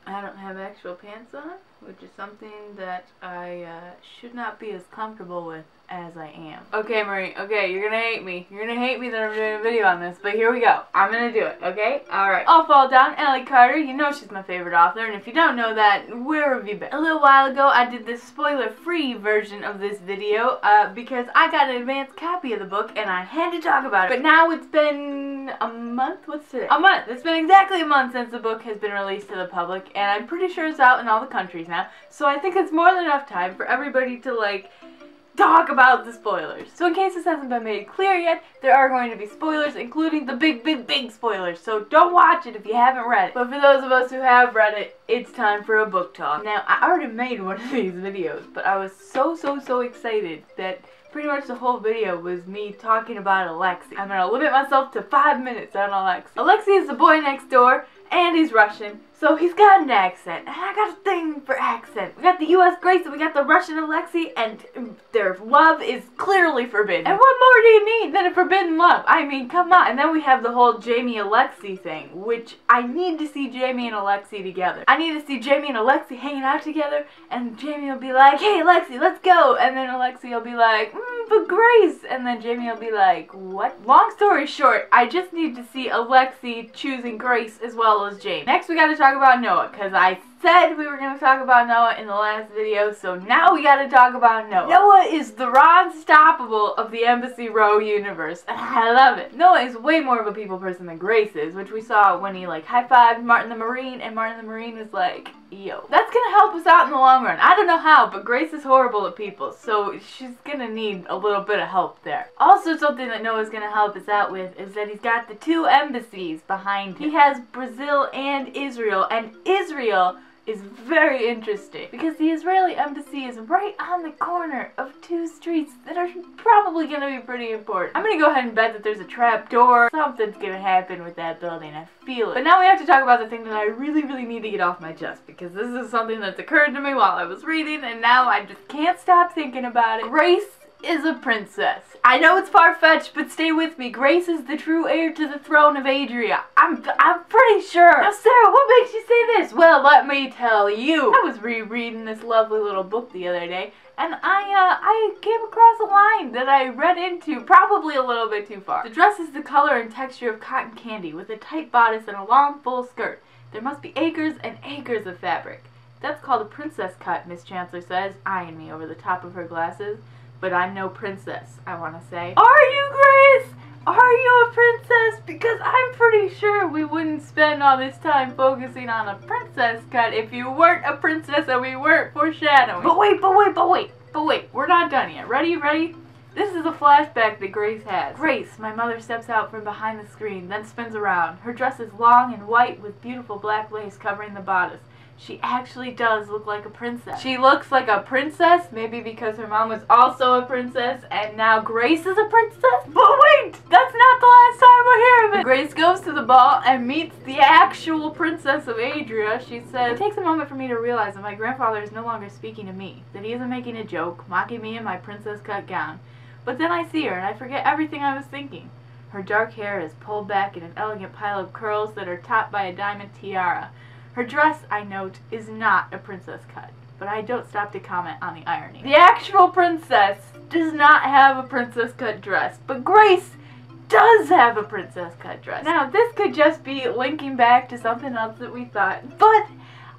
I don't have actual pants on, which is something that I should not be as comfortable with as I am. Okay, Marie, okay, you're gonna hate me. You're gonna hate me that I'm doing a video on this, but here we go. I'm gonna do it, okay? Alright. I'll Fall Down, Ellie Carter. You know she's my favorite author, and if you don't know that, where have you been? A little while ago, I did this spoiler-free version of this video, because I got an advanced copy of the book, and I had to talk about it. But now it's been a month? What's today? A month! It's been exactly a month since the book has been released to the public, and I'm pretty sure it's out in all the countries now, so I think it's more than enough time for everybody to, like, talk about the spoilers. So in case this hasn't been made clear yet, there are going to be spoilers, including the big spoilers, so don't watch it if you haven't read it. But for those of us who have read it, it's time for a book talk. Now, I already made one of these videos, but I was so excited that pretty much the whole video was me talking about Alexei. I'm gonna limit myself to 5 minutes on Alexei. Alexei is the boy next door, and he's Russian, so he's got an accent, and I got a thing for accent. We got the US Grace and we got the Russian Alexei, and their love is clearly forbidden. And what more do you need than a forbidden love? I mean, come on. And then we have the whole Jamie-Alexei thing, which I need to see Jamie and Alexei together. I need to see Jamie and Alexei hanging out together, and Jamie will be like, hey Alexei, let's go, and then Alexei will be like, but Grace, and then Jamie will be like, what? Long story short, I just need to see Alexei choosing Grace as well as Jamie. Next we gotta talk about Noah, because I said we were going to talk about Noah in the last video, so now we gotta talk about Noah. Noah is the Ron Stoppable of the Embassy Row universe, and I love it. Noah is way more of a people person than Grace is, which we saw when he, like, high-fived Martin the Marine, and Martin the Marine was like, yo. That's gonna help us out in the long run. I don't know how, but Grace is horrible at people, so she's gonna need a little bit of help there. Also, something that Noah's gonna help us out with is that he's got the 2 embassies behind him. He has Brazil and Israel Israel is very interesting because the Israeli embassy is right on the corner of 2 streets that are probably going to be pretty important. I'm going to go ahead and bet that there's a trap door. Something's going to happen with that building. I feel it. But now we have to talk about the thing that I really need to get off my chest, because this is something that's occurred to me while I was reading, and now I just can't stop thinking about it. Grace is a princess. I know it's far-fetched, but stay with me. Grace is the true heir to the throne of Adrian. I'm pretty sure. Now, Sarah, what makes you say this? Well, let me tell you. I was rereading this lovely little book the other day, and I came across a line that I read into probably a little bit too far. The dress is the color and texture of cotton candy, with a tight bodice and a long, full skirt. There must be acres and acres of fabric. That's called a princess cut, Miss Chancellor says, eyeing me over the top of her glasses. But I'm no princess, I want to say. Are you, Grace? Are you a princess? Because I'm pretty sure we wouldn't spend all this time focusing on a princess cut if you weren't a princess and we weren't foreshadowing. But wait, we're not done yet. Ready? This is a flashback that Grace has. Grace, my mother steps out from behind the screen, then spins around. Her dress is long and white with beautiful black lace covering the bodice. She actually does look like a princess. She looks like a princess, maybe because her mom was also a princess, and now Grace is a princess? But wait, that's not the last time we'll hear of it. Grace goes to the ball and meets the actual princess of Adria. She says, it takes a moment for me to realize that my grandfather is no longer speaking to me, that he isn't making a joke, mocking me in my princess cut gown. But then I see her, and I forget everything I was thinking. Her dark hair is pulled back in an elegant pile of curls that are topped by a diamond tiara. Her dress, I note, is not a princess cut, but I don't stop to comment on the irony. The actual princess does not have a princess cut dress, but Grace does have a princess cut dress. Now, this could just be linking back to something else that we thought, but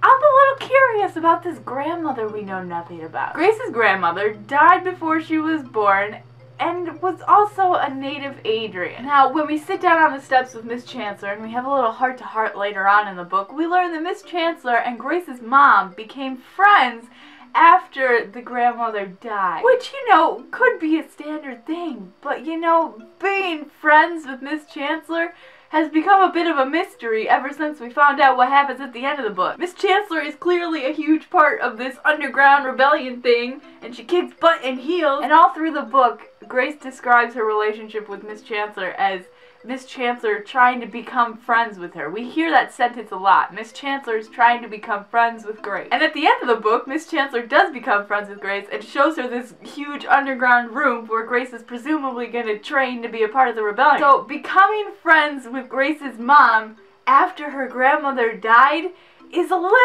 I'm a little curious about this grandmother we know nothing about. Grace's grandmother died before she was born, and was also a native Adrian. Now, when we sit down on the steps with Miss Chancellor, and we have a little heart-to-heart later on in the book, we learn that Miss Chancellor and Grace's mom became friends after the grandmother died. Which, you know, could be a standard thing, but, you know, being friends with Miss Chancellor has become a bit of a mystery ever since we found out what happens at the end of the book. Miss Chancellor is clearly a huge part of this underground rebellion thing, and she kicks butt and heels. And all through the book, Grace describes her relationship with Miss Chancellor as Miss Chancellor trying to become friends with her. We hear that sentence a lot. Miss Chancellor is trying to become friends with Grace. And at the end of the book, Miss Chancellor does become friends with Grace and shows her this huge underground room where Grace is presumably going to train to be a part of the rebellion. So becoming friends with Grace's mom after her grandmother died is a little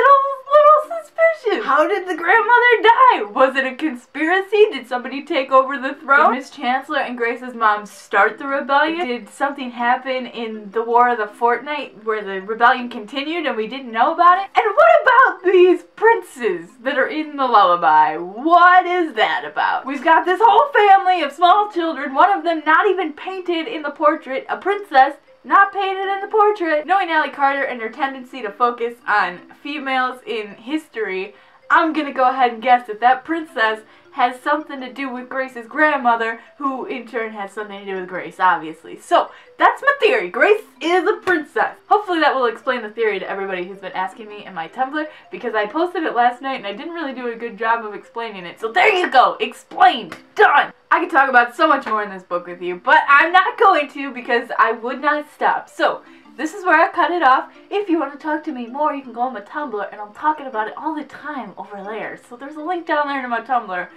suspicious. How did the grandmother die? Was it a conspiracy? Did somebody take over the throne? Did Miss Chancellor and Grace's mom start the rebellion? Did something happen in the War of the Fortnight where the rebellion continued and we didn't know about it? And what about these princes that are in the lullaby? What is that about? We've got this whole family of small children, one of them not even painted in the portrait, a princess not painted in the portrait. Knowing Ally Carter and her tendency to focus on females in history, I'm gonna go ahead and guess that that princess has something to do with Grace's grandmother, who in turn has something to do with Grace, obviously. So, that's my theory. Grace is a princess. Hopefully that will explain the theory to everybody who's been asking me in my Tumblr, because I posted it last night and I didn't really do a good job of explaining it. So there you go! Explained! Done! I could talk about so much more in this book with you, but I'm not going to because I would not stop. So, this is where I cut it off. If you want to talk to me more, you can go on my Tumblr, and I'm talking about it all the time over there. So there's a link down there to my Tumblr,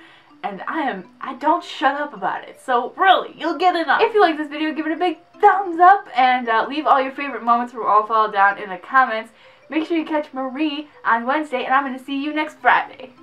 and I don't shut up about it. So really, you'll get enough. If you like this video, give it a big thumbs up, and leave all your favorite moments from All Fall down in the comments. Make sure you catch Marie on Wednesday, and I'm going to see you next Friday.